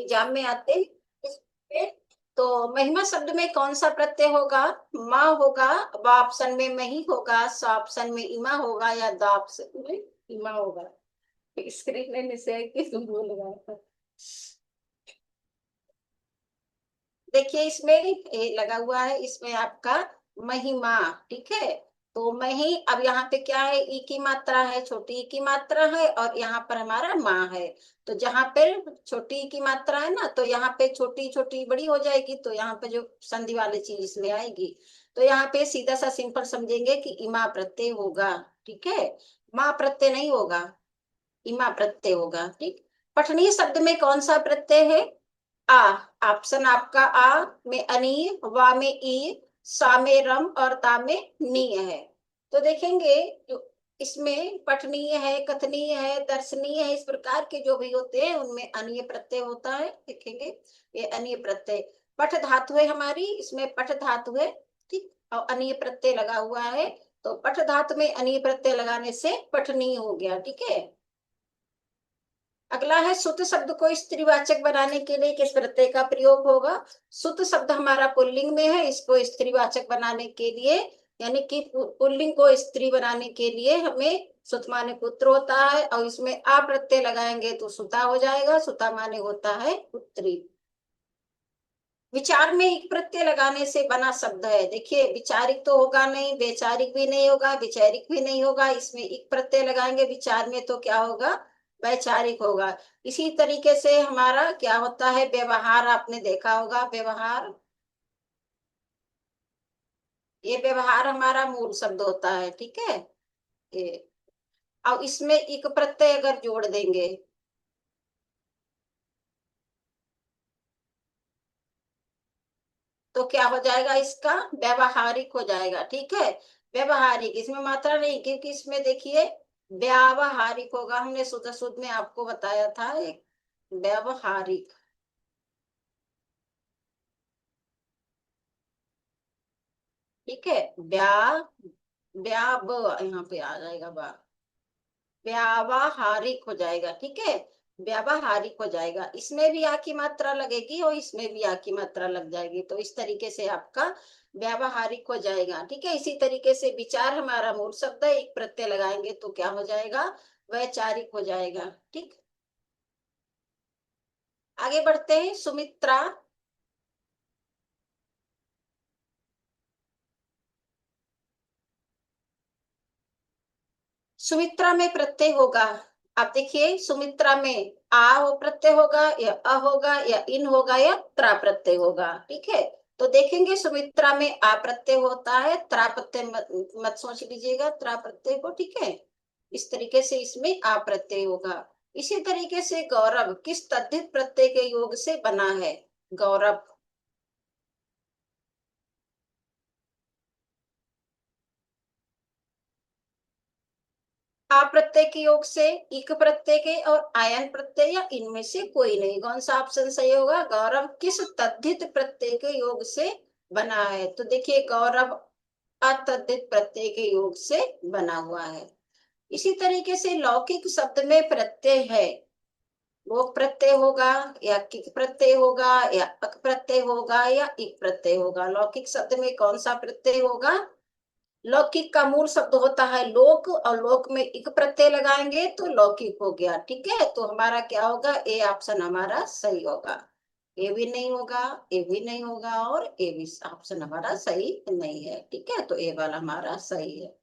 Exam में आते हैं। तो महिमा शब्द में कौन सा प्रत्यय होगा? माँ होगा, व ऑप्शन में मही होगा, स ऑप्शन में इमा होगा, या द ऑप्शन में इमा होगा। स्क्रीन में निश्चय कि तुम बोल रहा था। देखिए इसमें ये लगा हुआ है, इसमें आपका महिमा। ठीक है, तो मही, अब यहाँ पे क्या है, ई की मात्रा है, छोटी ई की मात्रा है, और यहाँ पर हमारा माँ है। तो जहाँ पे छोटी ई की मात्रा है ना, तो यहाँ पे छोटी छोटी बड़ी हो जाएगी, तो यहाँ पे जो संधि वाली चीज इसमें आएगी। तो यहाँ पे सीधा सा सिंपल समझेंगे कि इमा प्रत्यय होगा। ठीक है, माँ प्रत्यय नहीं होगा, इमा प्रत्यय होगा। ठीक, पठनीय शब्द में कौन सा प्रत्यय है? आ। ऑप्शन आपका आ में अनी, वा में ई, सा में रम, और ता में नी है। तो देखेंगे जो इसमें पठनीय है, कथनीय है, दर्शनीय है, इस प्रकार के जो भी होते हैं उनमें अनीय प्रत्यय होता है। देखेंगे ये अनीय प्रत्यय। पठ धातु है हमारी, इसमें पठ धातु है। ठीक, और अनीय प्रत्यय लगा हुआ है, तो पठ धातु में अनीय प्रत्यय लगाने से पठनीय हो गया। ठीक है, अगला है सुत शब्द को स्त्रीवाचक बनाने के लिए किस प्रत्यय का प्रयोग होगा? सुत शब्द हमारा पुल्लिंग में है, इसको स्त्रीवाचक बनाने के लिए, यानी कि पुल्लिंग को स्त्री बनाने के लिए हमें सुत माने पुत्र होता है, और इसमें आ प्रत्यय लगाएंगे तो सुता हो जाएगा, सुता माने होता है पुत्री। विचार में एक प्रत्यय लगाने से बना शब्द है। देखिए विचारिक तो होगा नहीं, वैचारिक भी नहीं होगा, विचारिक भी नहीं होगा, इसमें एक प्रत्यय लगाएंगे विचार में तो क्या होगा? वैचारिक होगा। इसी तरीके से हमारा क्या होता है, व्यवहार, आपने देखा होगा व्यवहार। ये व्यवहार हमारा मूल शब्द होता है। ठीक है, ये अब इसमें एक प्रत्यय अगर जोड़ देंगे तो क्या हो जाएगा, इसका व्यवहारिक हो जाएगा। ठीक है, व्यवहारिक, इसमें मात्रा नहीं, क्योंकि इसमें देखिए व्यावहारिक होगा, हमने शुद्ध शुद्ध में आपको बताया था एक व्यवहारिक। ठीक है, व्या व्या ब यहाँ पे आ जाएगा, बा व्यावहारिक हो जाएगा। ठीक है, व्यावहारिक हो जाएगा, इसमें भी आ की मात्रा लगेगी और इसमें भी आ की मात्रा लग जाएगी, तो इस तरीके से आपका व्यावहारिक हो जाएगा। ठीक है, इसी तरीके से विचार हमारा मूल शब्द है, एक प्रत्यय लगाएंगे तो क्या हो जाएगा? वैचारिक हो जाएगा। ठीक, आगे बढ़ते हैं। सुमित्रा। सुमित्रा में प्रत्यय होगा। आप देखिए सुमित्रा में आ हो प्रत्यय होगा, या अ होगा, या इन होगा, या त्रा प्रत्यय होगा। ठीक है, तो देखेंगे सुमित्रा में आ प्रत्यय होता है, त्रा प्रत्यय मत सोच लीजिएगा त्रा प्रत्यय को। ठीक है, इस तरीके से इसमें आ प्रत्यय होगा। इसी तरीके से गौरव किस तद्धित प्रत्यय के योग से बना है? गौरव आ प्रत्यय के योग से, इक प्रत्यय के, और आयन प्रत्यय, या इनमें से कोई नहीं। कौन सा ऑप्शन सही होगा? गौरव किस तद्धित प्रत्यय के योग से बना है? तो देखिए गौरव अतद्धित प्रत्यय के योग से बना हुआ है। इसी तरीके से लौकिक शब्द में प्रत्यय है, वो प्रत्यय होगा, या किक प्रत्यय होगा, या अक प्रत्यय होगा, या इक प्रत्यय होगा। लौकिक शब्द में कौन सा प्रत्यय होगा? लौकिक का मूल शब्द होता है लोक, और लोक में इक प्रत्यय लगाएंगे तो लौकिक हो गया। ठीक है, तो हमारा क्या होगा? ए ऑप्शन हमारा सही होगा। ए भी नहीं होगा, ए भी नहीं होगा, और ए भी ऑप्शन हमारा सही नहीं है। ठीक है, तो ए वाला हमारा सही है।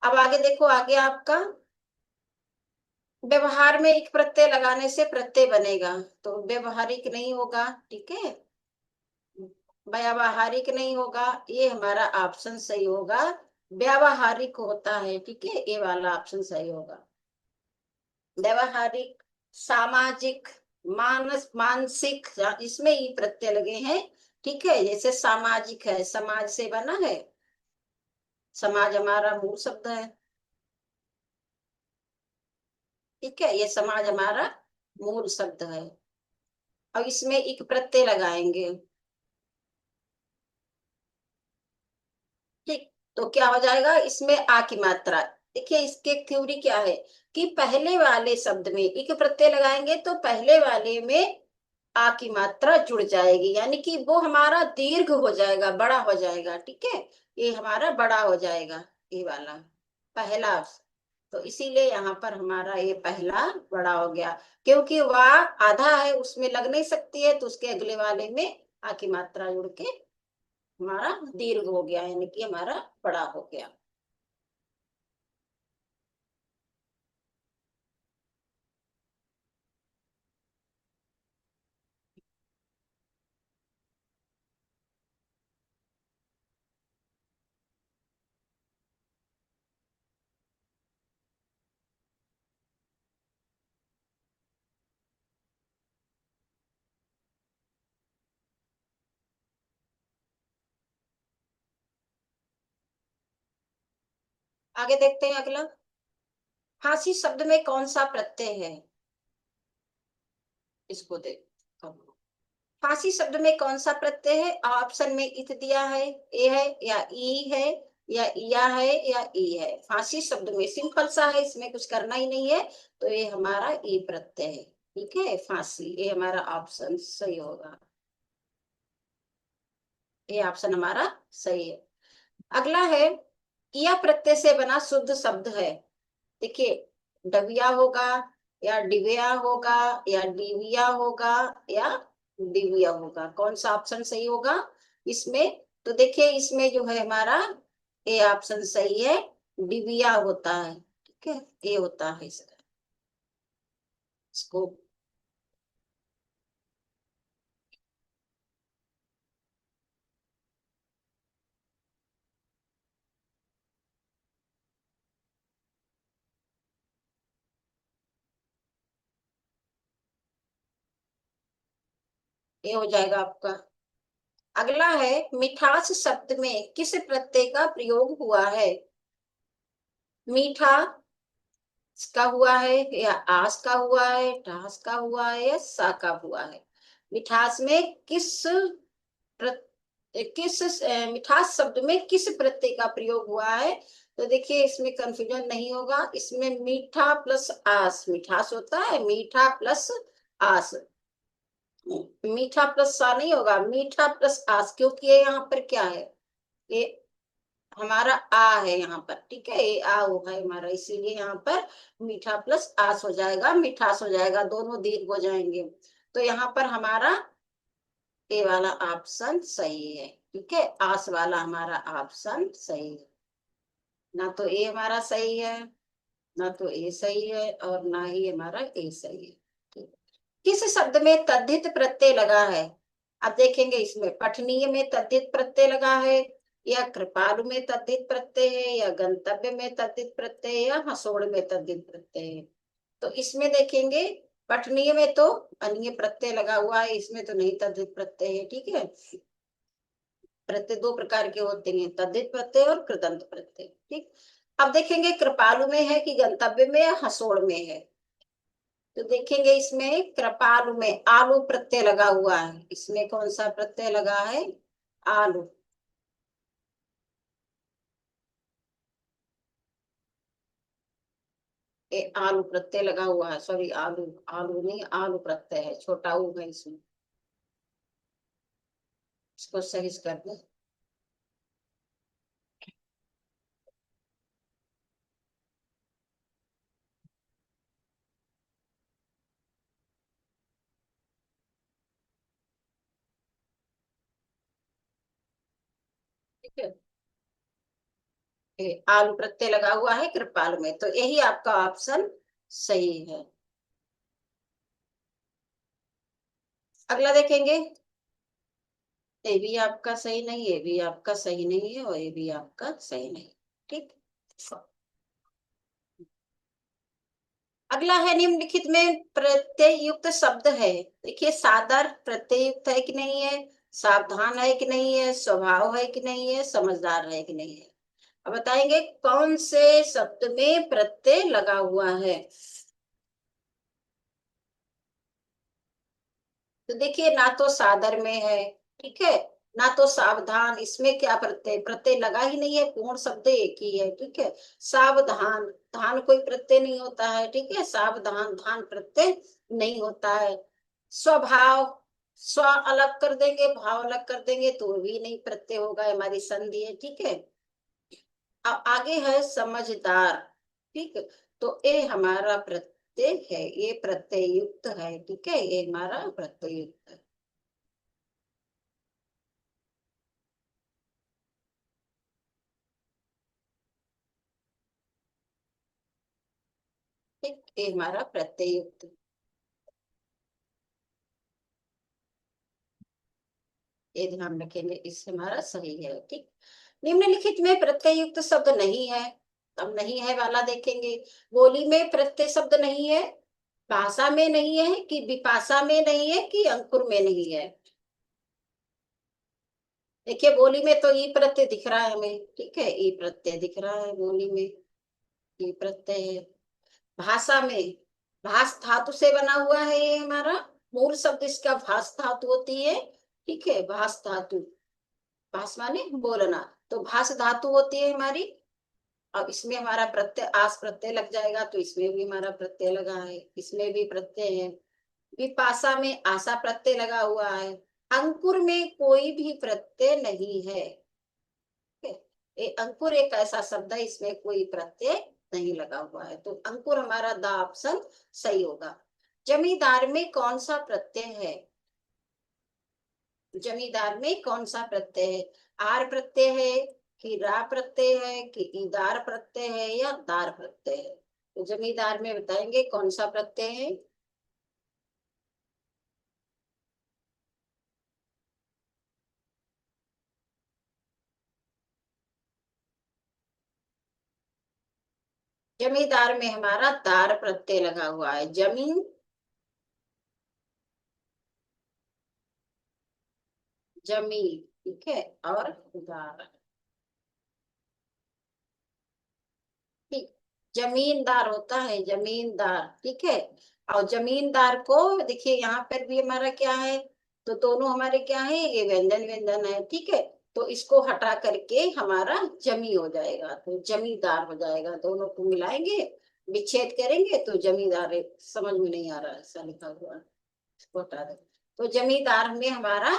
अब आगे देखो, आगे आपका व्यवहार में एक प्रत्यय लगाने से प्रत्यय बनेगा, तो व्यवहारिक नहीं होगा। ठीक है, व्यावहारिक नहीं होगा, ये हमारा ऑप्शन सही होगा। व्यावहारिक होता है। ठीक है, ये वाला ऑप्शन सही होगा। व्यवहारिक, सामाजिक, मानस मानसिक, इसमें ही प्रत्यय लगे हैं। ठीक है, जैसे सामाजिक है, समाज से बना है, समाज हमारा मूल शब्द है। ठीक है, ये समाज हमारा मूल शब्द है, अब इसमें एक प्रत्यय लगाएंगे। ठीक, तो क्या हो जाएगा? इसमें आ की मात्रा। देखिए इसके थ्योरी क्या है कि पहले वाले शब्द में एक प्रत्यय लगाएंगे तो पहले वाले में आ की मात्रा जुड़ जाएगी, यानी कि वो हमारा दीर्घ हो जाएगा, बड़ा हो जाएगा। ठीक है, ये हमारा बड़ा हो जाएगा, ये वाला पहला। तो इसीलिए यहाँ पर हमारा ये पहला बड़ा हो गया, क्योंकि वह आधा है, उसमें लग नहीं सकती है, तो उसके अगले वाले में आ की मात्रा जुड़ के हमारा दीर्घ हो गया, यानी कि हमारा बड़ा हो गया। आगे देखते हैं अगला। फांसी शब्द में कौन सा प्रत्यय है, इसको देख। फांसी शब्द में कौन सा प्रत्यय है, ऑप्शन में इत दिया है, ए है या ई है या इया है या ई है। फांसी शब्द में सिंपल सा है, इसमें कुछ करना ही नहीं है, तो ये हमारा ई प्रत्यय है। ठीक है, फांसी, ये हमारा ऑप्शन सही होगा, ये ऑप्शन हमारा सही है। अगला है, किया प्रत्यय से बना शुद्ध शब्द है। देखिए, डबिया होगा या डिबिया होगा या डिबिया होगा या डिबिया होगा, कौन सा ऑप्शन सही होगा इसमें। तो देखिए, इसमें जो है हमारा ए ऑप्शन सही है, डिबिया होता है। ठीक है, ए होता है इसका, इसको ए हो जाएगा आपका। अगला है, मिठास शब्द में किस प्रत्यय का प्रयोग हुआ है। मीठा का हुआ है या आस का हुआ है, ठास का हुआ है या सा का हुआ है। मिठास में मिठास शब्द में किस प्रत्यय का प्रयोग हुआ है। तो देखिए, इसमें कंफ्यूजन नहीं होगा, इसमें मीठा प्लस आस मिठास होता है, मीठा प्लस आस, मीठा प्लस सा नहीं होगा, मीठा प्लस आस, क्योंकि ये यहाँ पर क्या है, ये हमारा आ है यहाँ पर। ठीक है, ये आ वो है हमारा, इसीलिए यहाँ पर मीठा प्लस आस हो जाएगा, मिठास हो जाएगा, दोनों दीर्घ हो जाएंगे। तो यहाँ पर हमारा ए वाला ऑप्शन सही है। ठीक है, आस वाला हमारा ऑप्शन सही है। ना तो ए हमारा सही है, ना तो ए सही है, और ना ही हमारा ए सही है। ठीक है। किस शब्द में तद्धित प्रत्यय लगा है। अब देखेंगे, इसमें पठनीय में तद्धित प्रत्यय लगा है, या कृपालु में तद्धित प्रत्यय है, या गंतव्य में तद्धित प्रत्यय है, या हसोड़ में तद्धित प्रत्यय है। तो इसमें देखेंगे, पठनीय में तो अन्य प्रत्यय लगा हुआ है, इसमें तो नहीं तद्धित प्रत्यय है। ठीक है, प्रत्यय दो प्रकार के होते हैं, तद्धित प्रत्यय और कृदंत प्रत्यय। ठीक, अब देखेंगे कृपालु में है कि गंतव्य में या हसोड़ में है। तो देखेंगे, इसमें कृपालु में आलू प्रत्यय लगा हुआ है, इसमें कौन सा प्रत्यय लगा है, आलू। ये आलू प्रत्यय लगा हुआ है, सॉरी आलू, आलू नहीं, आलू प्रत्यय है, छोटा ऊ है इसमें, इसको सही कर दे। ठीक है, ये आलू प्रत्यय लगा हुआ है कृपालु में, तो यही आपका ऑप्शन सही है। अगला देखेंगे, ये भी आपका सही नहीं, ये भी आपका सही नहीं है, और ये भी आपका सही नहीं। ठीक, अगला है, निम्नलिखित में प्रत्यय युक्त शब्द है। देखिए, सादर प्रत्यय युक्त है कि नहीं है, सावधान है कि नहीं है, स्वभाव है कि नहीं है, समझदार है कि नहीं है। अब बताएंगे कौन से शब्द में प्रत्यय लगा हुआ है। तो देखिए, ना तो सादर में है, ठीक है, ना तो सावधान, इसमें क्या प्रत्यय, प्रत्यय लगा ही नहीं है, पूर्ण शब्द एक ही है। ठीक है, सावधान, धान कोई प्रत्यय नहीं होता है। ठीक है, सावधान धान प्रत्यय नहीं होता है। स्वभाव, स्व अलग कर देंगे, भाव अलग कर देंगे तो भी नहीं प्रत्यय होगा, हमारी संधि है, ठीक है। अब आगे है समझदार, ठीक। तो ये हमारा प्रत्यय है, ये प्रत्यय युक्त है, ठीक है, ये हमारा प्रत्यय युक्त है। ठीक, ये हमारा प्रत्यय युक्त, ये ध्यान रखेंगे, इससे हमारा सही है, ठीक। निम्नलिखित में प्रत्यय युक्त शब्द नहीं है, अब नहीं है वाला देखेंगे। बोली में प्रत्यय शब्द नहीं है, भाषा में नहीं है, कि विपाशा में नहीं है, कि अंकुर में नहीं है। देखिए बोली में तो ई प्रत्यय दिख रहा है हमें, ठीक है, ई प्रत्यय दिख रहा है बोली में, ई प्रत्यय है। भाषा में भास धातु से बना हुआ है ये हमारा, मूल शब्द इसका भास धातु होती है, ठीक है, भास धातु, भास माने बोलना, तो भास धातु होती है हमारी। अब इसमें हमारा प्रत्यय आस प्रत्यय लग जाएगा, तो इसमें भी हमारा प्रत्यय लगा है, इसमें भी प्रत्यय है। विपाशा में आशा प्रत्यय लगा हुआ है। अंकुर में कोई भी प्रत्यय नहीं है, ठीक है? ये अंकुर एक ऐसा शब्द है, इसमें कोई प्रत्यय नहीं लगा हुआ है, तो अंकुर हमारा द ऑप्शन सही होगा। जमींदार में कौन सा प्रत्यय है? जमींदार में कौन सा प्रत्यय है? आर प्रत्यय है, कि रा प्रत्यय है, कि ईदार प्रत्यय है, या दार प्रत्यय है? तो जमींदार में बताएंगे कौन सा प्रत्यय है। जमींदार में हमारा दार प्रत्यय लगा हुआ है, जमीन, जमीन, ठीक है, और दार, ठीक। जमींदार होता है, जमींदार, ठीक है। और जमींदार को देखिए यहाँ पर भी हमारा क्या है, तो दोनों हमारे क्या है, ये व्यंजन व्यंजन है, ठीक है। तो इसको हटा करके हमारा जमी हो जाएगा, तो जमींदार हो जाएगा, दोनों को मिलाएंगे, विच्छेद करेंगे तो जमींदार है। समझ में नहीं आ रहा ऐसा लिखा हुआ है, इसको हटा दे। तो जमींदार में हमारा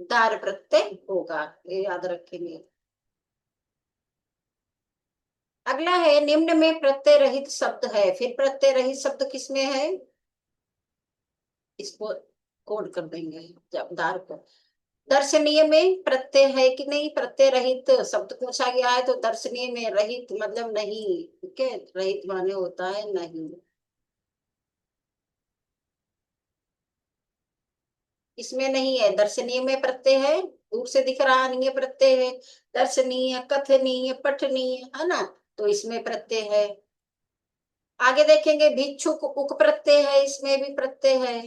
दार प्रत्यय होगा, ये याद रखेंगे। अगला है निम्न में प्रत्यय रहित शब्द है, फिर प्रत्यय रहित शब्द किसमें है, इसको कोड कर देंगे जब दार को। दर्शनीय में प्रत्यय है कि नहीं, प्रत्यय रहित शब्द पूछा गया है, तो दर्शनीय में रहित मतलब नहीं, ठीक है, रहित माने होता है नहीं। इसमें नहीं है, दर्शनीय में प्रत्यय है, दूर से दिख रहा नहीं है, प्रत्यय है। दर्शनीय, कथनीय, पठनीय, है ना, तो इसमें प्रत्यय है। आगे देखेंगे भिक्षुक, उक प्रत्यय है, इसमें भी प्रत्यय है,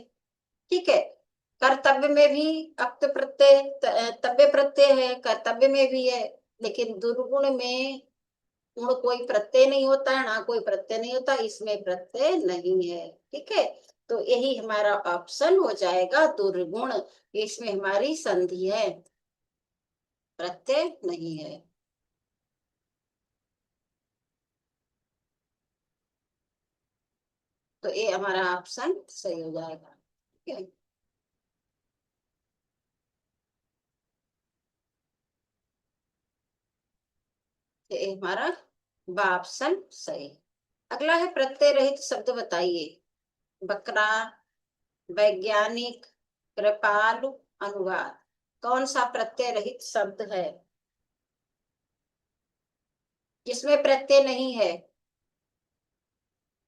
ठीक है। कर्तव्य में भी अक्त प्रत्यय, तव्य प्रत्यय है, कर्तव्य में भी है। लेकिन दुर्गुण में गुण कोई प्रत्यय नहीं होता है, ना कोई प्रत्यय नहीं होता, इसमें प्रत्यय नहीं है, ठीक है। तो यही हमारा ऑप्शन हो जाएगा दुर्गुण, इसमें हमारी संधि है, प्रत्यय नहीं है। तो ये हमारा ऑप्शन सही हो जाएगा, ठीक है। ये हमारा ऑप्शन सही। अगला है प्रत्यय रहित शब्द बताइए। बकरा, वैज्ञानिक, कृपालु, अनुवाद, कौन सा प्रत्यय रहित शब्द है जिसमें प्रत्यय नहीं है?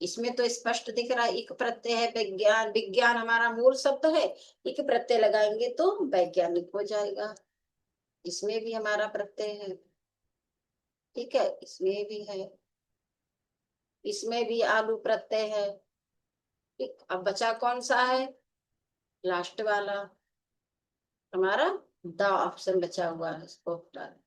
इसमें तो स्पष्ट दिख रहा है, इक प्रत्यय है, विज्ञान, विज्ञान हमारा मूल शब्द है, इक प्रत्यय लगाएंगे तो वैज्ञानिक हो जाएगा। इसमें भी हमारा प्रत्यय है, ठीक है, इसमें भी है, इसमें भी आलू प्रत्यय है, ठीक। अब बचा कौन सा है, लास्ट वाला हमारा द ऑप्शन बचा हुआ है, इसको हटा दें।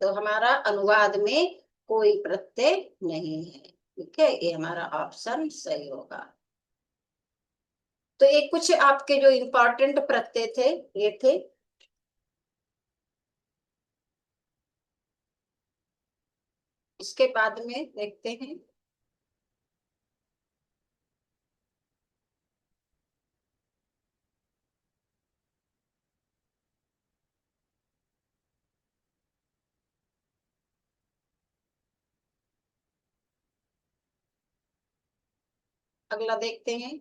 तो हमारा अनुवाद में कोई प्रत्यय नहीं है, ठीक है, ये हमारा ऑप्शन सही होगा। तो ये कुछ आपके जो इम्पोर्टेंट प्रत्यय थे ये थे। इसके बाद में देखते हैं। अगला देखते हैं।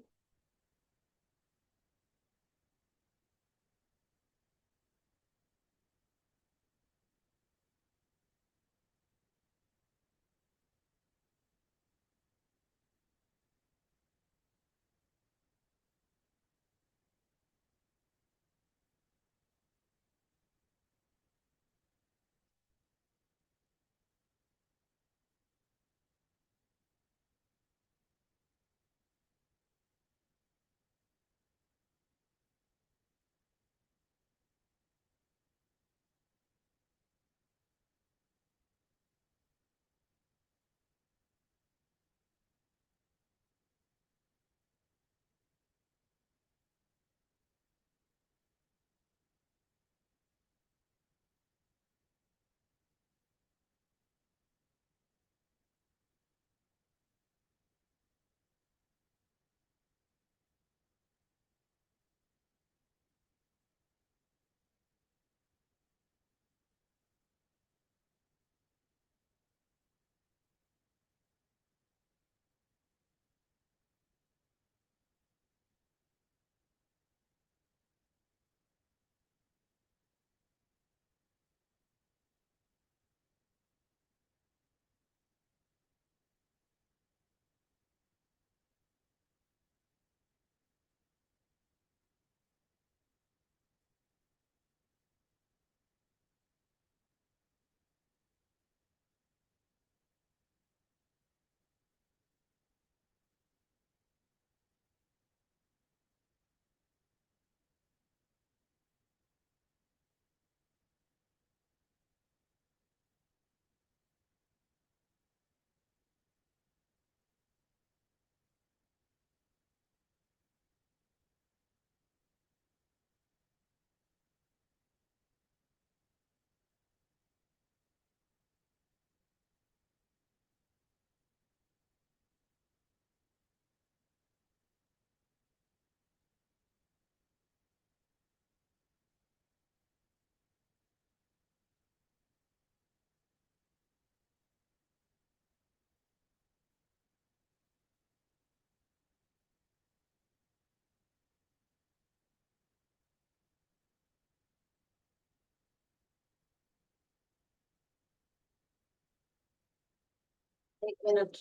एक मिनट।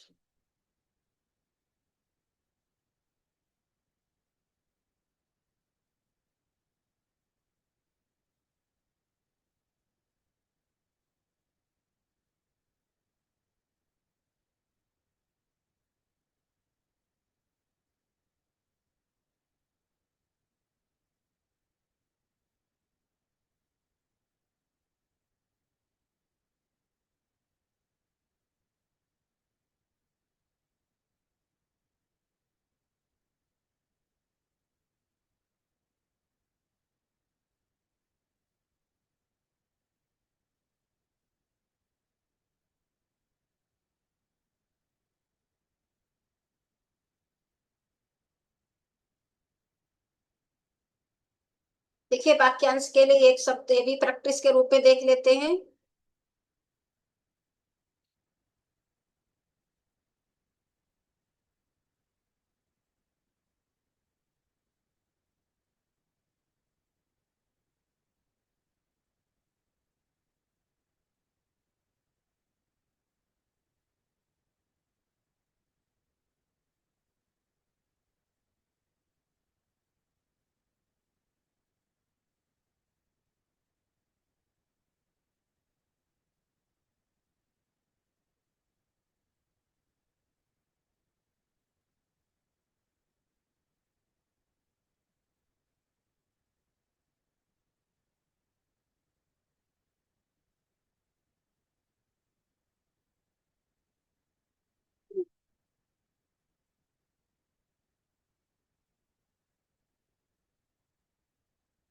देखिए, वाक्यांश के लिए एक शब्द ये भी प्रैक्टिस के रूप में देख लेते हैं।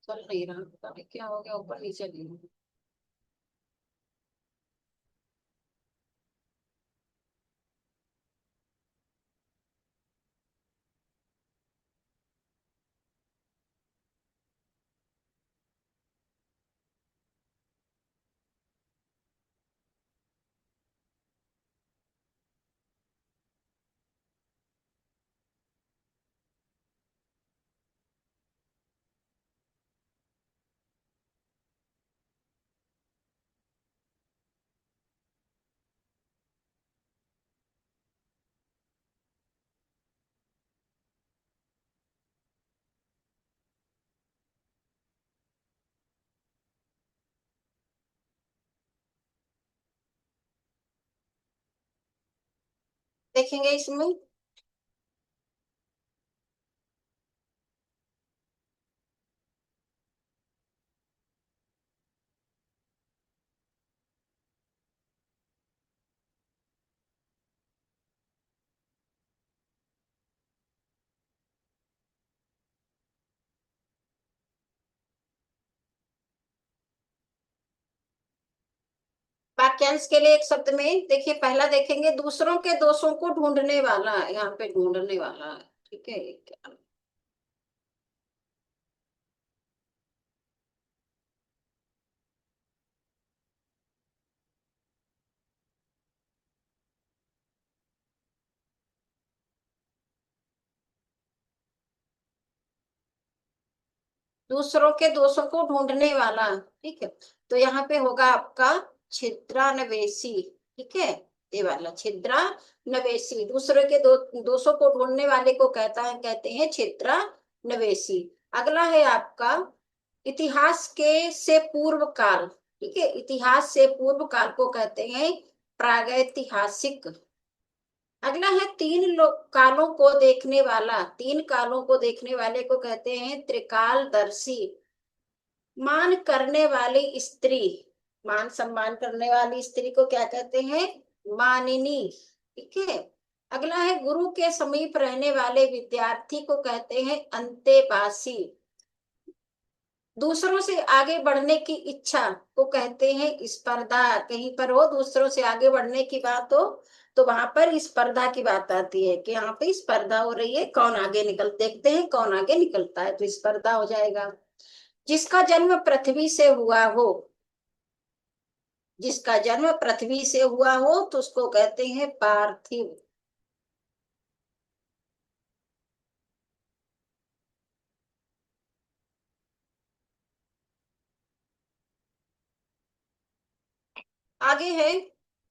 चल नहीं रहा, पता नहीं क्या हो गया, ऊपर नीचे नहीं। देखेंगे इसमें। वाक्यांश के लिए एक शब्द में देखिए, पहला देखेंगे दूसरों के दोषों को ढूंढने वाला, यहाँ पे ढूंढने वाला है, ठीक है। क्या? दूसरों के दोषों को ढूंढने वाला, ठीक है। तो यहाँ पे होगा आपका छिद्रान्वेषी, ठीक है। ये वाला छिद्रान्वेषी, दूसरों के दोषों को ढूंढने वाले को कहते हैं छिद्रान्वेषी। अगला है आपका इतिहास के से पूर्व काल, ठीक है। इतिहास से पूर्व काल को कहते हैं प्रागैतिहासिक। अगला है तीन लोग कालों को देखने वाला, तीन कालों को देखने वाले को कहते हैं त्रिकालदर्शी। मान करने वाली स्त्री, मान सम्मान करने वाली स्त्री को क्या कहते हैं, मानिनी, ठीक है। अगला है गुरु के समीप रहने वाले विद्यार्थी को कहते हैं अंतेवासी। दूसरों से आगे बढ़ने की इच्छा को कहते हैं स्पर्धा। कहीं पर हो दूसरों से आगे बढ़ने की बात हो तो वहां पर स्पर्धा की बात आती है कि यहाँ पे स्पर्धा हो रही है, कौन आगे निकल, देखते हैं कौन आगे निकलता है, तो स्पर्धा हो जाएगा। जिसका जन्म पृथ्वी से हुआ हो, जिसका जन्म पृथ्वी से हुआ हो तो उसको कहते हैं पार्थिव। आगे है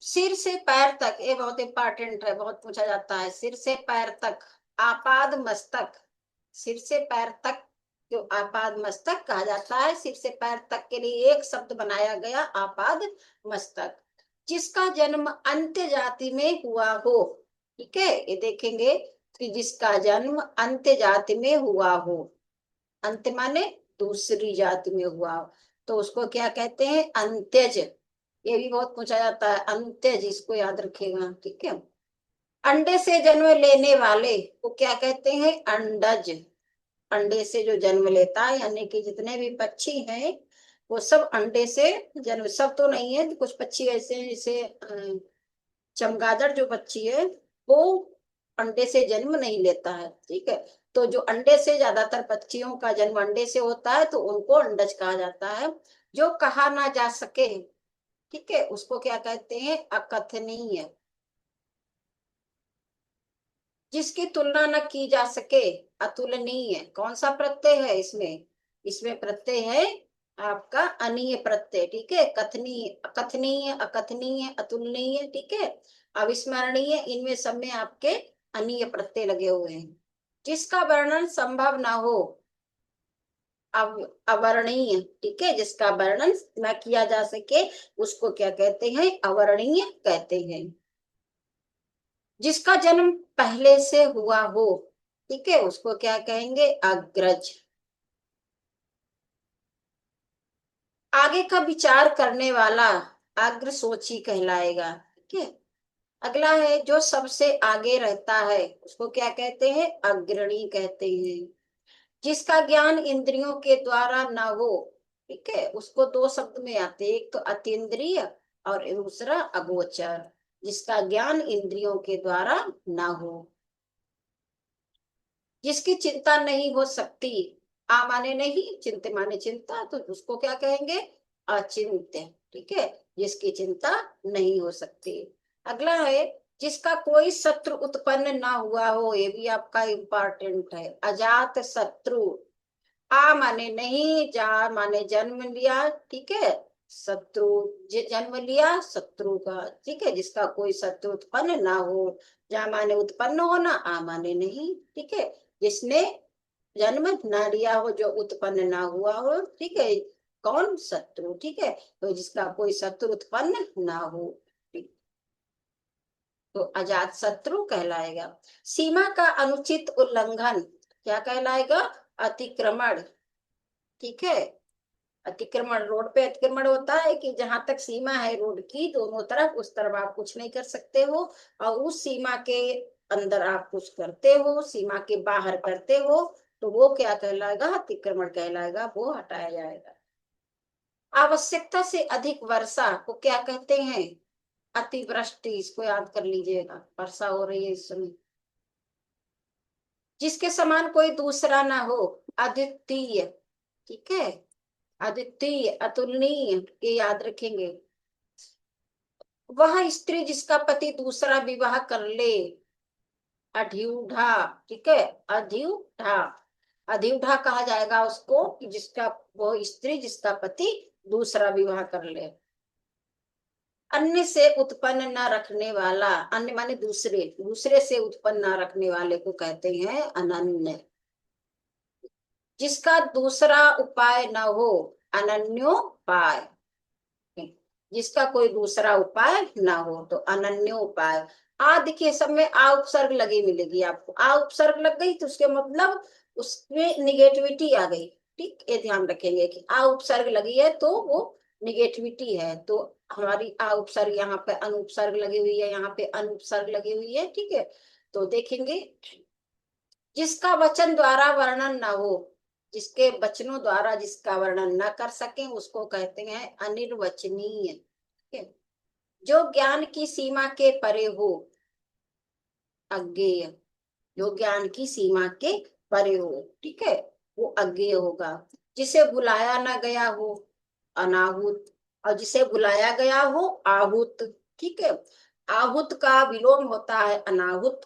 सिर से पैर तक, ये बहुत इंपॉर्टेंट है, बहुत पूछा जाता है। सिर से पैर तक, आपाद मस्तक। सिर से पैर तक जो आपाद मस्तक कहा जाता है, सिर से पैर तक के लिए एक शब्द बनाया गया, आपाद मस्तक। जिसका जन्म अंत्य जाति में हुआ हो, ठीक है। ये देखेंगे कि जिसका जन्म अंत्य जाति में हुआ हो, अंत्य माने दूसरी जाति में हुआ हो, तो उसको क्या कहते हैं, अंत्यज। ये भी बहुत पूछा जाता है, अंत्यज, इसको याद रखिएगा, ठीक है। अंडे से जन्म लेने वाले को क्या कहते हैं, अंडज। अंडे से जो जन्म लेता है, यानी कि जितने भी पक्षी हैं वो सब अंडे से जन्म, सब तो नहीं है, कुछ पक्षी ऐसे हैं जैसे चमगादड़ जो पक्षी है वो अंडे से जन्म नहीं लेता है, ठीक है। तो जो अंडे से, ज्यादातर पक्षियों का जन्म अंडे से होता है तो उनको अंडज कहा जाता है। जो कहा ना जा सके, ठीक है, उसको क्या कहते हैं, अकथनीय। जिसकी तुलना न की जा सके, अतुलनीय। कौन सा प्रत्यय है इसमें, इसमें प्रत्यय है आपका अनीय प्रत्यय, ठीक है। कथनीय, अकथनीय, अकथनीय, अतुलनीय, ठीक है, अविस्मरणीय, इनमें सब में आपके अनीय प्रत्यय लगे हुए हैं। जिसका वर्णन संभव ना हो, अवर्णीय, ठीक है। जिसका वर्णन न किया जा सके उसको क्या कहते हैं, अवर्णीय कहते हैं। जिसका जन्म पहले से हुआ हो, ठीक है, उसको क्या कहेंगे, अग्रज। आगे का विचार करने वाला अग्र सोची कहलाएगा, ठीक है। अगला है जो सबसे आगे रहता है उसको क्या कहते हैं, अग्रणी कहते हैं। जिसका ज्ञान इंद्रियों के द्वारा ना हो, ठीक है, उसको दो शब्द में आते हैं, एक तो अतीन्द्रिय और दूसरा अगोचर। जिसका ज्ञान इंद्रियों के द्वारा ना हो, जिसकी चिंता नहीं हो सकती, आ माने नहीं, चिंत माने चिंता, तो उसको क्या कहेंगे, अचिंत्य, ठीक है। जिसकी चिंता नहीं हो सकती। अगला है जिसका कोई शत्रु उत्पन्न ना हुआ हो, ये भी आपका इम्पोर्टेंट है, अजात शत्रु। आ माने नहीं, जा माने जन्म लिया, ठीक है। शत्रु, जन्म लिया शत्रु का, ठीक है। जिसका कोई शत्रु उत्पन्न ना हो, जा माने उत्पन्न होना, आ माने नहीं, ठीक है। जिसने जन्म ना लिया हो, जो उत्पन्न ना हुआ हो, ठीक है। कौन, शत्रु, ठीक है। तो जिसका कोई शत्रु उत्पन्न ना हो, तो अजात शत्रु कहलाएगा। सीमा का अनुचित उल्लंघन क्या कहलाएगा? अतिक्रमण। ठीक है, अतिक्रमण, रोड पे अतिक्रमण होता है कि जहां तक सीमा है रोड की दोनों तरफ, उस तरफ आप कुछ नहीं कर सकते हो, और उस सीमा के अंदर आप कुछ करते हो, सीमा के बाहर करते हो, तो वो क्या कहलाएगा? अतिक्रमण कहलाएगा, वो हटाया जाएगा। आवश्यकता से अधिक वर्षा को क्या कहते हैं? अतिवृष्टि। इसको याद कर लीजिएगा, वर्षा हो रही है इस समय। जिसके समान कोई दूसरा ना हो, अद्वितीय। ठीक है, अद्वितीय, अतुलनीय, ये याद रखेंगे। वह स्त्री जिसका पति दूसरा विवाह कर ले, अध्यूढ़ा। ठीक है, अध्यूढ़ा, अध्यूढ़ा कहा जाएगा उसको कि जिसका, वो स्त्री जिसका पति दूसरा विवाह कर ले। अन्य से उत्पन्न न रखने वाला, अन्य माने दूसरे, दूसरे से उत्पन्न न रखने वाले को कहते हैं अनन्य। जिसका दूसरा उपाय न हो, अनन्योपाय। जिसका कोई दूसरा उपाय ना हो तो अनन्योपाय। आ देखिए, सब में आ उपसर्ग लगी मिलेगी आपको, आ उपसर्ग लग गई तो उसके मतलब उसमें निगेटिविटी आ गई। ठीक, ये ध्यान रखेंगे कि आ उपसर्ग लगी है तो वो निगेटिविटी है, तो हमारी आ उपसर्ग, यहाँ पे अनुपसर्ग लगी हुई है, यहाँ पे अनुपसर्ग लगी हुई है। ठीक है, तो देखेंगे, जिसका वचन द्वारा वर्णन ना हो, जिसके वचनों द्वारा जिसका वर्णन न कर सके उसको कहते हैं अनिर्वचनीय। ठीक है, जो ज्ञान की सीमा के परे हो, अज्ञेय। जो ज्ञान की सीमा के परे हो, ठीक है, वो अज्ञेय होगा। जिसे बुलाया ना गया हो, अनाहुत। और जिसे बुलाया गया हो, आहुत। ठीक है, आहुत का विलोम होता है अनाहुत।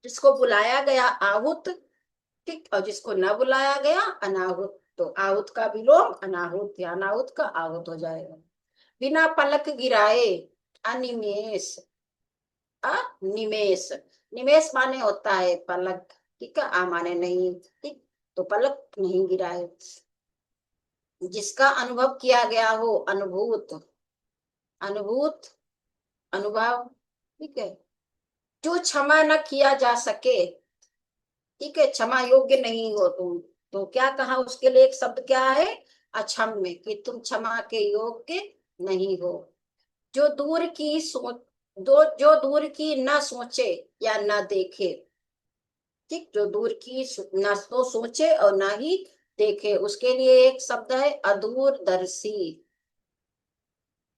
जिसको बुलाया गया आहुत, ठीक, और जिसको न बुलाया गया अनाहुत, तो आहुत का विलोम अनाहुत, या अनाहुत का आहुत हो जाएगा। बिना पलक गिराए, अनिमेष। अनिमेष, निमेष माने होता है पलक। ठीक है, आ माने नहीं। ठीक, तो पलक नहीं गिराए। जिसका अनुभव किया गया हो, अनुभूत। अनुभूत, अनुभव। ठीक है, जो क्षमा न किया जा सके। ठीक है, क्षमा योग्य नहीं हो तुम, तो क्या कहा उसके लिए? एक शब्द क्या है? अक्षम्य, कि तुम क्षमा के योग्य नहीं हो। जो दूर की सोच, जो दूर की न सोचे या न देखे। ठीक, जो दूर की न तो सोचे और ना ही देखे, उसके लिए एक शब्द है अदूरदर्शी।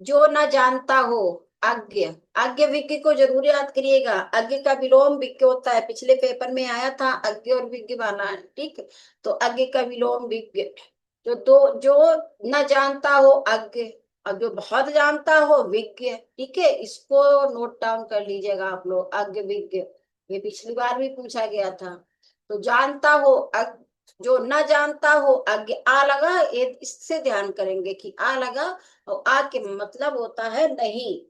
जो न जानता हो, अज्ञ। अज्ञ विज्ञ को जरूर याद करिएगा, अज्ञ का विलोम विज्ञ होता है, पिछले पेपर में आया था अज्ञ और विज्ञ माना है। ठीक, तो अज्ञ का विलोम विज्ञ। जो न जानता हो, अज्ञ। और जो बहुत जानता हो, विज्ञ। ठीक है, इसको नोट डाउन कर लीजिएगा आप लोग, अज्ञ विज्ञ। ये पिछली बार भी पूछा गया था। तो जानता हो, जो न जानता हो, अज्ञ। आ लगा, ये इससे ध्यान करेंगे कि आ लगा, और आ के मतलब होता है नहीं।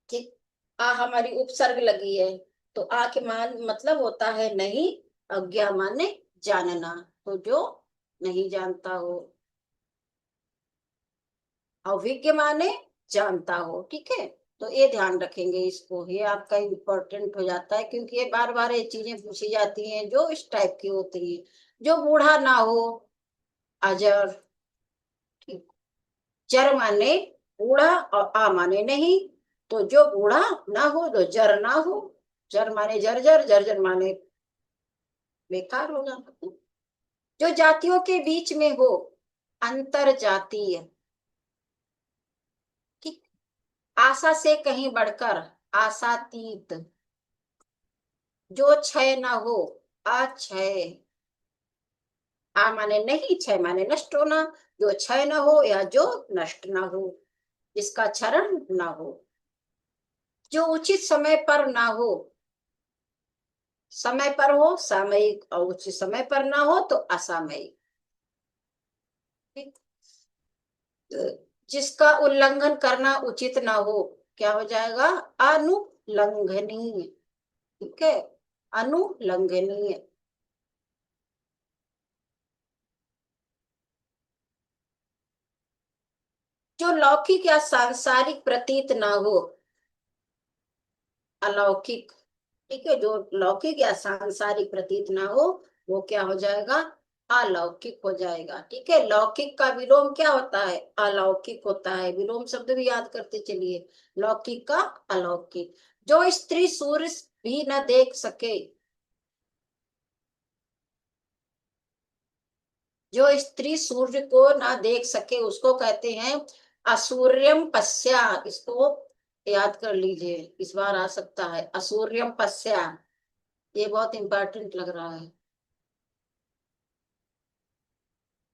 ठीक, आ हमारी उपसर्ग लगी है, तो आ के मान मतलब होता है नहीं। अज्ञा माने जानना, तो जो नहीं जानता हो। अविज्ञ माने जानता हो। ठीक है, तो ये ध्यान रखेंगे इसको, ये आपका इम्पोर्टेंट हो जाता है, क्योंकि ये बार बार ये चीजें पूछी जाती हैं जो इस टाइप की होती है। जो बूढ़ा ना हो, अजर। ठीक, जर माने बूढ़ा और आ माने नहीं, तो जो बूढ़ा ना हो तो जर ना हो। जर माने जर्जर, जर्जर माने बेकार होगा। जो जातियों के बीच में हो, अंतर जातीय। ठीक, आशा से कहीं बढ़कर, आशातीत। जो क्षय ना हो, अक्षय। आ माने नहीं, क्षय माने नष्ट होना। जो क्षय न हो या जो नष्ट ना हो, जिसका क्षरण ना हो। जो उचित समय पर ना हो, समय पर हो सामयिक, और उचित समय पर ना हो तो असामयिक। ठीक, जिसका उल्लंघन करना उचित ना हो, क्या हो जाएगा? अनुलंघनीय। ठीक है, अनुलंघनीय। जो लौकिक या सांसारिक प्रतीत ना हो, अलौकिक। ठीक है, जो लौकिक या सांसारिक प्रतीत ना हो वो क्या हो जाएगा, अलौकिक हो जाएगा। ठीक है, लौकिक का विलोम क्या होता है, अलौकिक होता है। विलोम शब्द भी याद करते चलिए, लौकिक का अलौकिक। जो स्त्री सूर्य भी न देख सके, जो स्त्री सूर्य को ना देख सके उसको कहते हैं असूर्यम पश्या। इसको याद कर लीजिए, इस बार आ सकता है असूर्यम पश्या। ये बहुत इंपॉर्टेंट लग रहा है।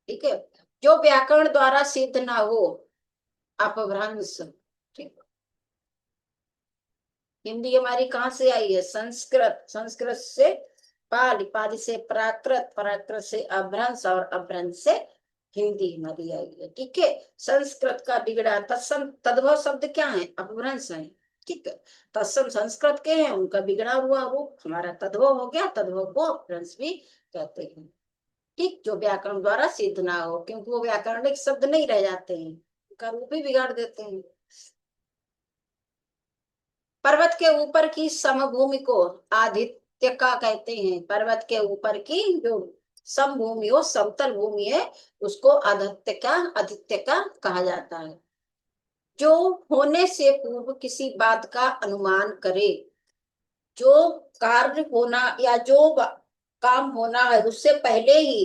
ठीक है, जो व्याकरण द्वारा सिद्ध ना हो, अपभ्रंश। ठीक, हिंदी हमारी कहाँ से आई है, संस्कृत, संस्कृत से पाली, पाली से प्राकृत, प्राकृत से अभ्रंश और अभ्रंश से हिंदी हमारी आई है। ठीक है, संस्कृत का बिगड़ा तत्सम तद्भव शब्द क्या है, अपभ्रंश है। ठीक है, तत्सम संस्कृत के हैं, उनका बिगड़ा हुआ रूप हमारा तद्भव हो गया, तद्भव को अपभ्रंश भी कहते हैं। ठीक, जो व्याकरण द्वारा सिद्ध ना हो, क्योंकि वो व्याकरणिक शब्द नहीं रह जाते हैं, उनका रूप ही बिगाड़ देते हैं। पर्वत के ऊपर की समभूमि को आदित्य का कहते हैं। पर्वत के ऊपर की जो समभूमि हो, समतल भूमि है, उसको आदित्य का कहा जाता है। जो होने से पूर्व किसी बात का अनुमान करे, जो कार्य होना या जो काम होना है उससे पहले ही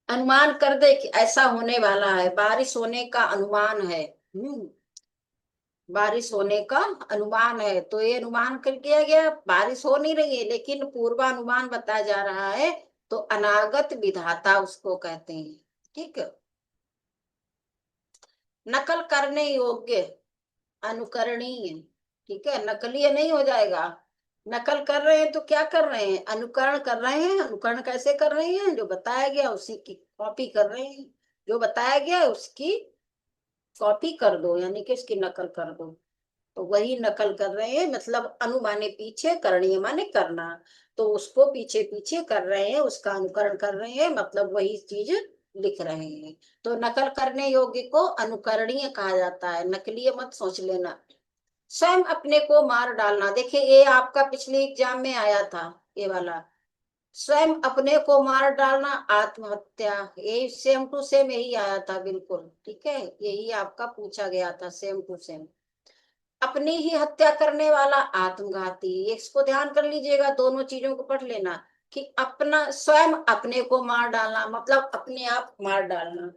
अनुमान कर दे कि ऐसा होने वाला है, बारिश होने का अनुमान है। बारिश होने का अनुमान है, तो ये अनुमान कर दिया गया, बारिश हो नहीं रही है लेकिन पूर्वानुमान बताया जा रहा है, तो अनागत विधाता उसको कहते हैं। ठीक है, नकल करने योग्य, अनुकरणीय। ठीक है, नकलीय नहीं हो जाएगा। नकल कर रहे हैं तो क्या कर रहे हैं, अनुकरण कर रहे हैं। अनुकरण कैसे कर रहे हैं, जो बताया गया उसी की कॉपी कर रहे हैं। जो बताया गया उसकी कॉपी कर दो, यानी कि उसकी नकल कर दो। तो वही नकल कर रहे हैं, मतलब अनु माने पीछे, करणीय माने करना। तो उसको पीछे पीछे कर रहे हैं, उसका अनुकरण कर रहे हैं, मतलब वही चीज लिख रहे हैं। तो नकल करने योग्य को अनुकरणीय कहा जाता है, नकलीय मत सोच लेना। स्वयं अपने को मार डालना, देखिए ये आपका पिछले एग्जाम में आया था, ये वाला स्वयं अपने को मार डालना, आत्महत्या, यही सेम टू सेम यही आया था बिल्कुल। ठीक है, यही आपका पूछा गया था सेम टू सेम। अपनी ही हत्या करने वाला आत्मघाती, इसको ध्यान कर लीजिएगा, दोनों चीजों को पढ़ लेना कि अपना स्वयं अपने को मार डालना मतलब अपने आप मार डालना,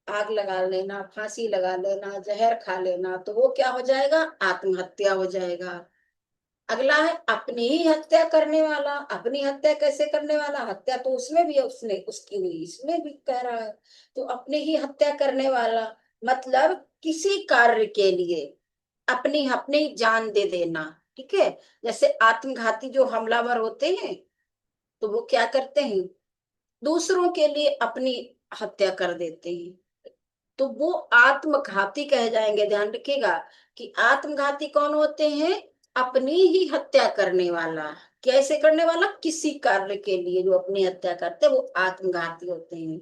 आग लगा लेना, फांसी लगा लेना, जहर खा लेना, तो वो क्या हो जाएगा, आत्महत्या हो जाएगा। अगला है अपनी ही हत्या करने वाला। अपनी हत्या कैसे करने वाला, हत्या तो उसमें भी है, उसने उसकी हुई, इसमें भी कह रहा है। तो अपनी ही हत्या करने वाला मतलब किसी कार्य के लिए अपनी अपनी जान दे देना। ठीक है, जैसे आत्मघाती जो हमलावर होते हैं, तो वो क्या करते हैं, दूसरों के लिए अपनी हत्या कर देते हैं, तो वो आत्मघाती कह जाएंगे। ध्यान रखिएगा कि आत्मघाती कौन होते हैं, अपनी ही हत्या करने वाला। कैसे करने वाला, किसी कार्य के लिए जो अपनी हत्या करते हैं वो आत्मघाती होते हैं।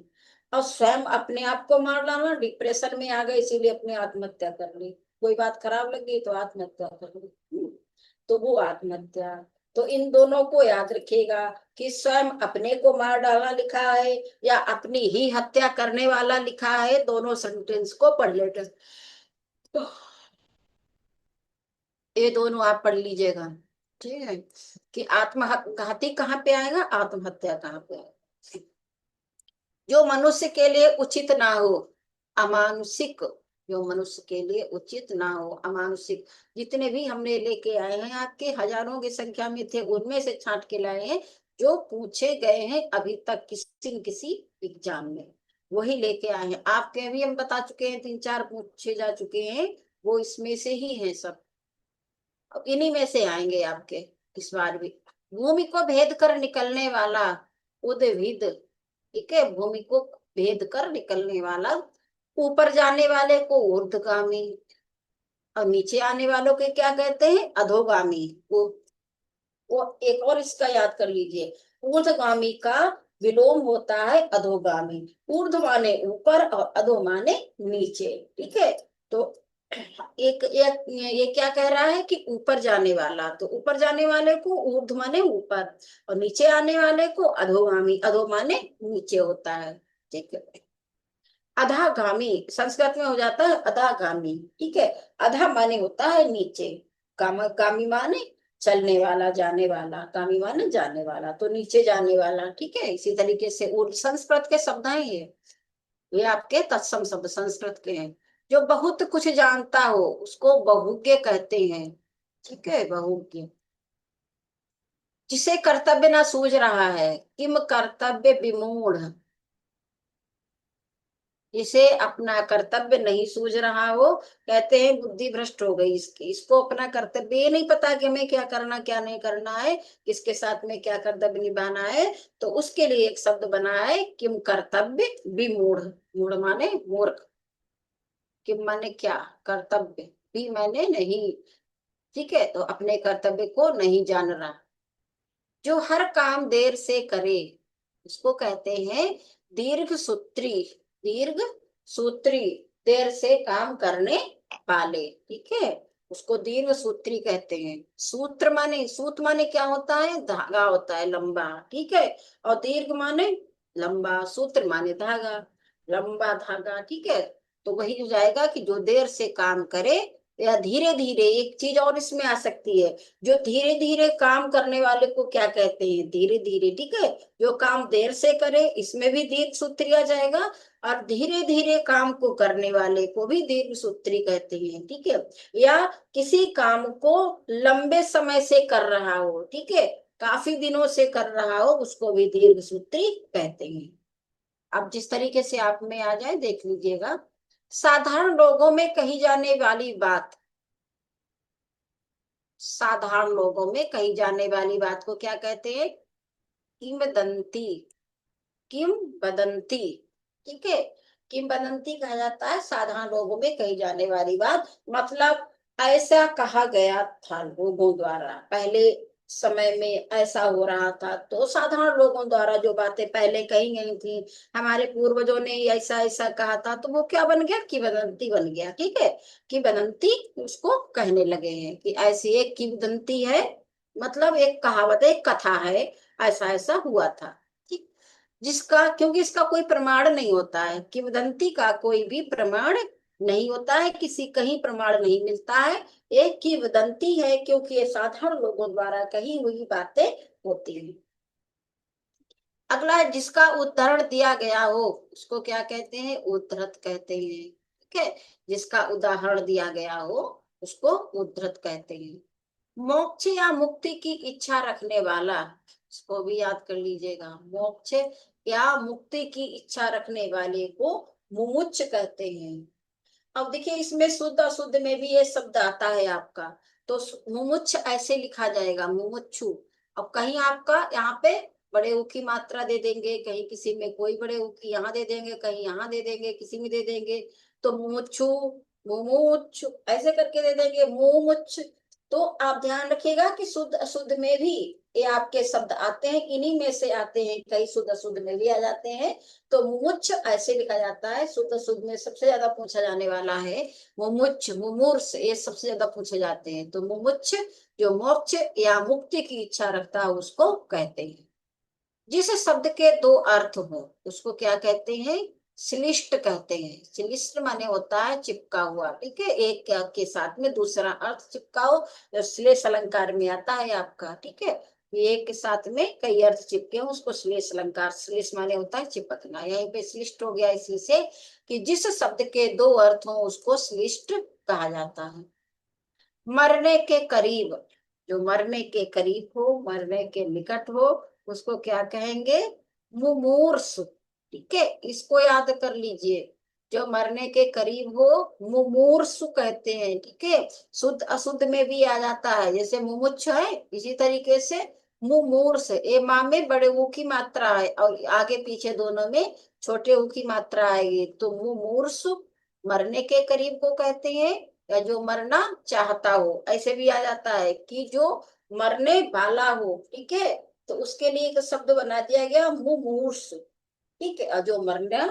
और स्वयं अपने आप को मार डालना, डिप्रेशन में आ गए इसीलिए अपनी आत्महत्या कर ली, कोई बात खराब लगी तो आत्महत्या कर ली, तो वो आत्महत्या। तो इन दोनों को याद रखिएगा कि स्वयं अपने को मार डालना लिखा है या अपनी ही हत्या करने वाला लिखा है, दोनों सेंटेंस को पढ़ लेते, ये दोनों आप पढ़ लीजिएगा। ठीक है, कि आत्मघाती कहाँ पे आएगा, आत्महत्या कहाँ पे आएगा। जो मनुष्य के लिए उचित ना हो, अमानुषिक, जो मनुष्य के लिए उचित ना हो, अमानुषिक। जितने भी हमने लेके आए हैं आपके हजारों की संख्या में थे, उनमें से छांट के लाए हैं, जो पूछे गए हैं अभी तक किसी न किसी एग्जाम में, वही लेके आए हैं। आपके भी हम बता चुके हैं, 3-4 पूछे जा चुके हैं, वो इसमें से ही है सब। अब इन्हीं में से आएंगे आपके इस बार भी। भूमि को भेद कर निकलने वाला उद्भिद। ठीक है, भूमि को भेद कर निकलने वाला, ऊपर जाने वाले को ऊर्ध्वगामी और नीचे आने वालों के क्या कहते हैं, अधोगामी। वो एक और इसका याद कर लीजिए, ऊर्ध्वगामी का विलोम होता है अधोगामी। ऊर्ध्व माने ऊपर और अधो माने नीचे, ठीक है। तो एक ये क्या कह रहा है कि ऊपर जाने वाला, तो ऊपर जाने वाले को ऊर्ध्व माने ऊपर, और नीचे आने वाले को अधोगामी, अधो माने नीचे होता है, ठीक है। अधागामी संस्कृत में हो जाता है अधागामी, ठीक है। अधा माने होता है नीचे, गामी माने चलने वाला, जाने वाला, गामी माने जाने वाला, तो नीचे जाने वाला, ठीक है। इसी तरीके से और संस्कृत के शब्द हैं ये आपके तत्सम शब्द संस्कृत के हैं। जो बहुत कुछ जानता हो उसको बहुज्ञ कहते हैं, ठीक है, बहुज्ञ। जिसे कर्तव्य ना सूझ रहा है, किम कर्तव्य विमूढ़, जिसे अपना कर्तव्य नहीं सूझ रहा हो, कहते हैं बुद्धि भ्रष्ट हो गई इसकी, इसको अपना कर्तव्य ये नहीं पता कि हमें क्या करना क्या नहीं करना है, किसके साथ में क्या कर्तव्य निभाना है। तो उसके लिए एक शब्द बना है किम कर्तव्य विमूढ़। मूढ़ माने मूर्ख, किम माने क्या, कर्तव्य, भी मैंने नहीं, ठीक है। तो अपने कर्तव्य को नहीं जान रहा। जो हर काम देर से करे उसको कहते हैं दीर्घ सूत्री, दीर्घ सूत्री, देर से काम करने वाले, ठीक है, उसको दीर्घ सूत्री कहते हैं। सूत्र माने, सूत माने क्या होता है, धागा होता है लंबा, ठीक है। और दीर्घ माने लंबा, सूत्र माने धागा, लंबा धागा, ठीक है। तो वही हो जाएगा कि जो देर से काम करे, या धीरे धीरे, एक चीज और इसमें आ सकती है, जो धीरे धीरे काम करने वाले को क्या कहते हैं, धीरे धीरे, ठीक है। जो काम देर से करे इसमें भी दीर्घ सूत्री आ जाएगा, और धीरे धीरे काम को करने वाले को भी दीर्घ सूत्री कहते हैं, ठीक है। या किसी काम को लंबे समय से कर रहा हो, ठीक है, काफी दिनों से कर रहा हो, उसको भी दीर्घ सूत्री कहते हैं। अब जिस तरीके से आप में आ जाए देख लीजिएगा। साधारण लोगों में कही जाने वाली बात, साधारण लोगों में कही जाने वाली बात को क्या कहते हैं, किंवदंती, किंवदंती, ठीक है। किंवदंती कहा जाता है साधारण लोगों में कही जाने वाली बात, मतलब ऐसा कहा गया था लोगों द्वारा, पहले समय में ऐसा हो रहा था, तो साधारण लोगों द्वारा जो बातें पहले कही गई थी, हमारे पूर्वजों ने ऐसा ऐसा कहा था, तो वो क्या बन गया, किंवदंती बन गया, ठीक है। किंवदंती उसको कहने लगे हैं कि ऐसी एक किंवदंती है, मतलब एक कहावत है, एक कथा है, ऐसा ऐसा हुआ था, ठीक। जिसका, क्योंकि इसका कोई प्रमाण नहीं होता है, किंवदंती का कोई भी प्रमाण नहीं होता है, किसी कहीं प्रमाण नहीं मिलता है, एक किंवदंती है, क्योंकि ये साधारण लोगों द्वारा कही हुई बातें होती हैं। अगला है जिसका उदाहरण दिया गया हो उसको क्या कहते हैं, उद्धृत कहते हैं, ठीक है। जिसका उदाहरण दिया गया हो उसको उद्धृत कहते हैं। मोक्ष या मुक्ति की इच्छा रखने वाला, इसको भी याद कर लीजिएगा, मोक्ष या मुक्ति की इच्छा रखने वाले को मुमुक्ष कहते हैं। अब देखिए इसमें शुद्ध अशुद्ध में भी ये शब्द आता है आपका, तो मुमुक्ष ऐसे लिखा जाएगा, मुमुक्षु। अब कहीं आपका यहाँ पे बड़े ऊ की मात्रा दे देंगे, कहीं किसी में कोई बड़े ऊ की यहाँ दे देंगे, कहीं यहाँ दे देंगे, किसी में दे देंगे, तो मुमुक्षु, मुमुक्षु ऐसे करके दे देंगे, मुमुक्ष। तो आप ध्यान रखिएगा कि शुद्ध अशुद्ध में भी ये आपके शब्द आते हैं, इन्हीं में से आते हैं, कई शुद्ध अशुद्ध में भी आ जाते हैं। तो मुमुक्ष ऐसे लिखा जाता है, शुद्ध शुद्ध में सबसे ज्यादा पूछा जाने वाला है मुमुक्ष, मुमूर्ष, ये सबसे ज्यादा पूछे जाते हैं। तो मुमुक्ष जो मोक्ष या मुक्ति की इच्छा रखता है उसको कहते हैं। जिस शब्द के दो अर्थ हो उसको क्या कहते हैं, श्लिष्ट कहते हैं। श्लिष्ट माने होता है चिपका हुआ, ठीक है, एक के साथ में दूसरा अर्थ चिपकाओ, जो श्लेष अलंकार में आता है आपका, ठीक है। एक के साथ में कई अर्थ चिपके हैं उसको श्लेष अलंकार, श्लेष माने होता है चिपकना, यहीं पे श्लिष्ट हो गया इसी से कि जिस शब्द के दो अर्थ हो उसको श्लिष्ट कहा जाता है। मरने के करीब, जो मरने के करीब हो, मरने के निकट हो, उसको क्या कहेंगे, मुमूर्ष, ठीक है। इसको याद कर लीजिए, जो मरने के करीब हो मुमूर्षु कहते हैं, ठीक है। शुद्ध अशुद्ध में भी आ जाता है, जैसे मुमुक्ष है इसी तरीके से मुमूर्ष, ए माँ में बड़े ऊ की मात्रा है और आगे पीछे दोनों में छोटे ऊ की मात्रा आएगी, तो मुमूर्षु मरने के करीब को कहते हैं, या जो मरना चाहता हो, ऐसे भी आ जाता है कि जो मरने वाला हो, ठीक है। तो उसके लिए एक शब्द बना दिया गया मुमूर्षु। ठीक है, और जो मरना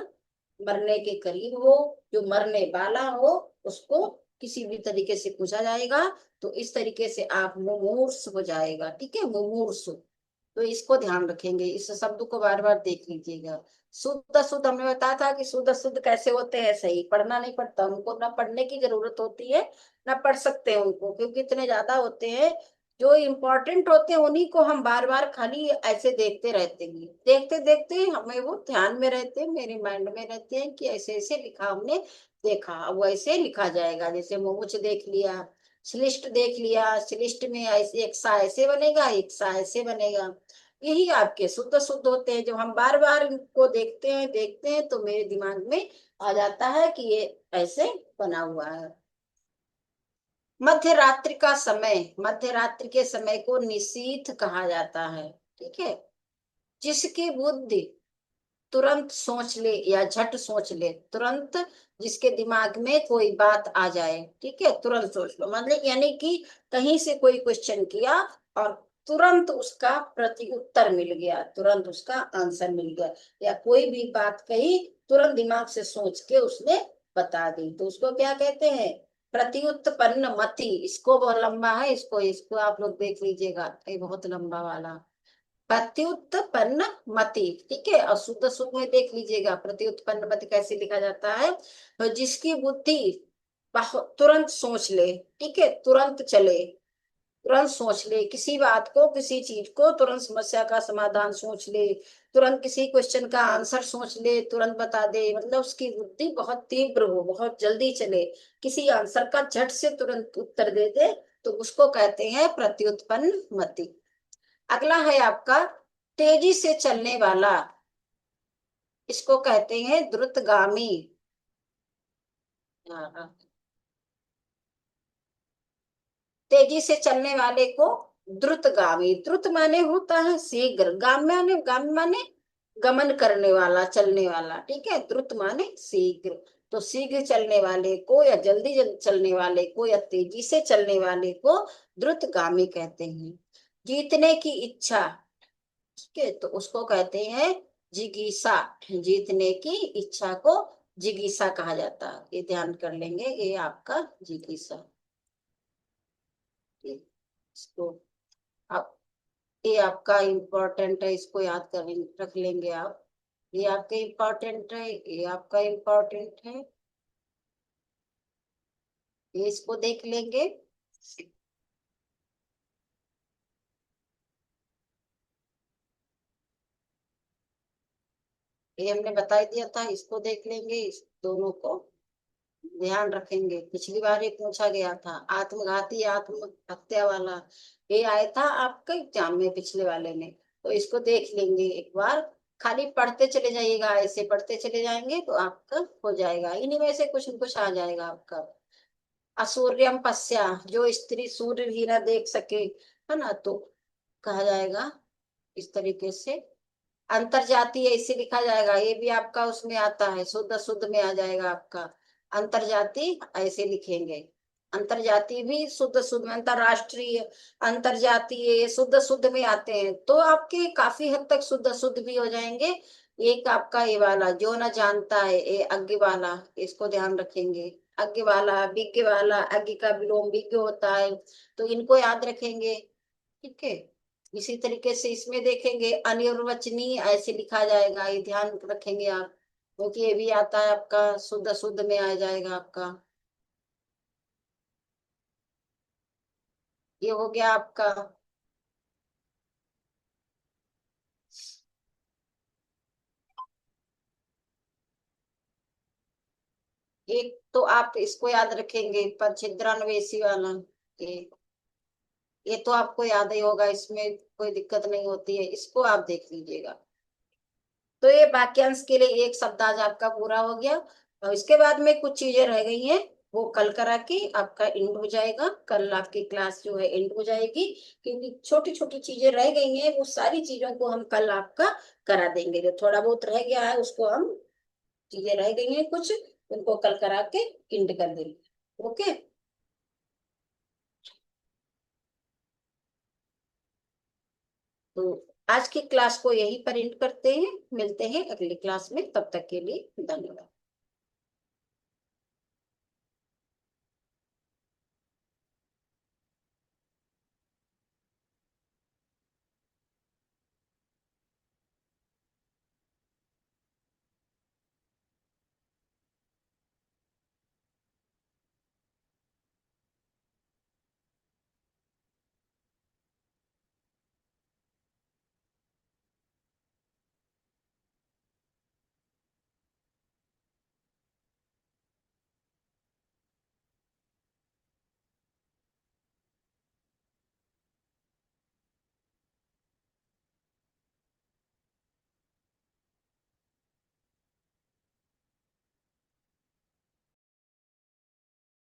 मरने के करीब हो, जो मरने वाला हो, उसको किसी भी तरीके से पूछा जाएगा तो इस तरीके से आप मुमूर्ष हो जाएगा। ठीक है, मुमूर्ष। तो इसको ध्यान रखेंगे, इस शब्द को बार बार देख लीजिएगा। शुद्ध अशुद्ध हमने बताया था कि शुद्ध अशुद्ध कैसे होते हैं, सही पढ़ना नहीं पड़ता उनको, ना पढ़ने की जरूरत होती है ना पढ़ सकते हैं उनको, क्योंकि इतने ज्यादा होते हैं। जो इम्पोर्टेंट होते हैं उन्हीं को हम बार बार खाली ऐसे देखते रहते हैं, देखते देखते हमें वो ध्यान में रहते हैं, मेरे माइंड में रहते हैं कि ऐसे ऐसे लिखा हमने देखा, अब वो ऐसे लिखा जाएगा। जैसे मुमुच देख लिया, श्लिष्ट देख लिया, श्लिष्ट में ऐसे एक सा ऐसे बनेगा, एक सा ऐसे बनेगा। यही आपके शुद्ध शुद्ध होते हैं, जब हम बार बार इनको देखते हैं तो मेरे दिमाग में आ जाता है कि ये ऐसे बना हुआ है। मध्य रात्रि का समय, मध्य रात्रि के समय को निशीथ कहा जाता है। ठीक है, जिसकी बुद्धि तुरंत सोच ले या झट सोच ले, तुरंत जिसके दिमाग में कोई बात आ जाए, ठीक है, तुरंत सोच लो, मतलब यानी कि कहीं से कोई क्वेश्चन किया और तुरंत उसका प्रति उत्तर मिल गया, तुरंत उसका आंसर मिल गया, या कोई भी बात कही तुरंत दिमाग से सोच के उसने बता दी, तो उसको क्या कहते हैं, प्रत्युत्पन्न मति। इसको बहुत लंबा है, इसको इसको आप लोग देख लीजिएगा, ये बहुत लंबा वाला प्रत्युत्पन्न मति। ठीक है, और शुद्ध शुद्ध में देख लीजिएगा प्रत्युत्पन्न मति कैसे लिखा जाता है। तो जिसकी बुद्धि तुरंत सोच ले, ठीक है, तुरंत चले, तुरंत सोच ले किसी बात को, किसी चीज को, तुरंत समस्या का समाधान सोच ले, तुरंत किसी क्वेश्चन का आंसर सोच ले, तुरंत बता दे, मतलब उसकी बुद्धि बहुत तीव्र हो, बहुत जल्दी चले, किसी आंसर का झट से तुरंत उत्तर दे दे, तो उसको कहते हैं प्रत्युत्पन्न मति। अगला है आपका तेजी से चलने वाला, इसको कहते हैं द्रुतगामी। हाँ, तेजी से चलने वाले को द्रुतगामी, द्रुत माने होता है शीघ्र, गामी माने गमन करने वाला, चलने वाला। ठीक है, द्रुत माने शीघ्र, तो शीघ्र चलने वाले को या जल्दी चलने वाले को या तेजी से चलने वाले को द्रुतगामी कहते हैं। जीतने की इच्छा, ठीक है, तो उसको कहते हैं जिगीसा। जीतने की इच्छा को जिगीसा कहा जाता है, ये ध्यान कर लेंगे, ये आपका जिगीसा। इसको आप, ये आपका इम्पोर्टेंट है, इसको याद कर रख लेंगे आप, ये आपके इम्पोर्टेंट है, ये आपका इम्पोर्टेंट है, ये इसको देख लेंगे। ये हमने बता ही दिया था, इसको देख लेंगे, इस दोनों को ध्यान रखेंगे। पिछली बार एक पूछा गया था आत्मघाती आत्महत्या वाला, ये आया था आपके एग्जाम में पिछले वाले में, तो इसको देख लेंगे एक बार। खाली पढ़ते चले जाइएगा, ऐसे पढ़ते चले जाएंगे तो आपका हो जाएगा, इन्हीं में से कुछ न कुछ आ जाएगा आपका। असूर्यम पश्या, जो स्त्री सूर्य भी ना देख सके, है ना, तो कहा जाएगा इस तरीके से। अंतर्जातीय ऐसे लिखा जाएगा, ये भी आपका उसमें आता है, शुद्ध शुद्ध में आ जाएगा आपका। अंतर्जातीय ऐसे लिखेंगे, अंतर्जातीय भी शुद्ध शुद्ध में, अंतरराष्ट्रीय, अंतर्जातीय, ये शुद्ध शुद्ध में आते हैं, तो आपके काफी हद तक शुद्ध शुद्ध भी हो जाएंगे। एक आपका ये वाला जो ना जानता है, ये अज्ञ वाला, इसको ध्यान रखेंगे। अज्ञ वाला, विज्ञ वाला, अज्ञ का विलोम विज्ञ होता है, तो इनको याद रखेंगे। ठीक है, इसी तरीके से इसमें देखेंगे अनिर्वचनीय ऐसे लिखा जाएगा, ये ध्यान रखेंगे आप, क्योंकि ये भी आता है आपका शुद्ध शुद्ध में आ जाएगा आपका। ये हो गया आपका। एक तो आप इसको याद रखेंगे परछिद्रान्वेषी वाला, ये ये तो आपको याद ही होगा, इसमें कोई दिक्कत नहीं होती है, इसको आप देख लीजिएगा। तो ये वाक्यांश के लिए एक शब्द आज आपका पूरा हो गया, और इसके बाद में कुछ चीजें रह गई हैं, वो कल करा के आपका एंड हो जाएगा, कल आपकी क्लास जो है एंड हो जाएगी, क्योंकि छोटी छोटी चीजें रह गई हैं, वो सारी चीजों को हम कल आपका करा देंगे, जो थोड़ा बहुत रह गया है उसको हम, चीजें रह गई हैं कुछ, उनको कल करा के एंड कर देंगे। ओके, तो आज की क्लास को यही पर एंड करते हैं, मिलते हैं अगली क्लास में, तब तक के लिए धन्यवाद।